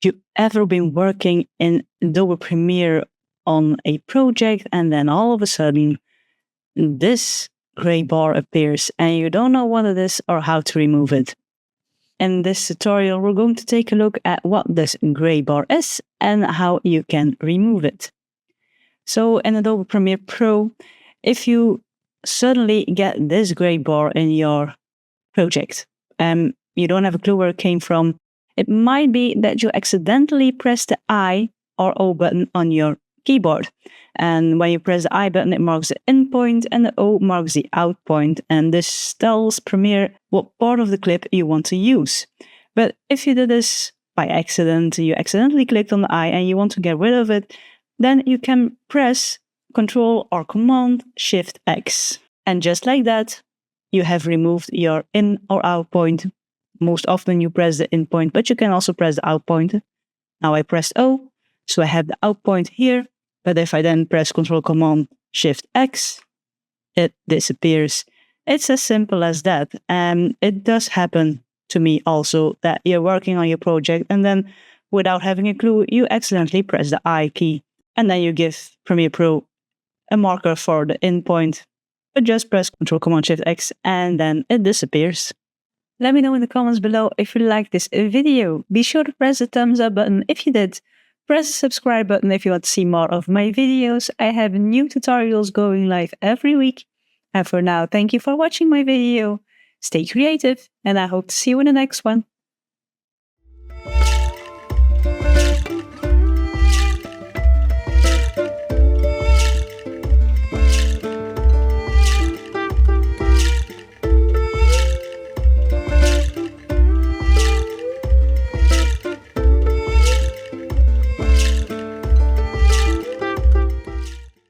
You ever been working in Adobe Premiere on a project and then all of a sudden this gray bar appears and you don't know what it is or how to remove it? In this tutorial, we're going to take a look at what this gray bar is and how you can remove it. So in Adobe Premiere Pro, if you suddenly get this gray bar in your project, you don't have a clue where it came from, it might be that you accidentally pressed the I or O button on your keyboard. And when you press the I button, it marks the in point and the O marks the out point. And this tells Premiere what part of the clip you want to use. But if you did this by accident, you accidentally clicked on the I and you want to get rid of it, then you can press Ctrl or Command Shift X. And just like that, you have removed your in or out point. Most often you press the in point, but you can also press the out point. Now I pressed O, so I have the out point here. But if I then press Ctrl Command Shift X, it disappears. It's as simple as that. And it does happen to me also that you're working on your project and then without having a clue, you accidentally press the I key. And then you give Premiere Pro a marker for the in point. But just press Ctrl Command Shift X and then it disappears. Let me know in the comments below if you liked this video. Be sure to press the thumbs up button if you did. Press the subscribe button if you want to see more of my videos. I have new tutorials going live every week. And for now, thank you for watching my video. Stay creative and I hope to see you in the next one.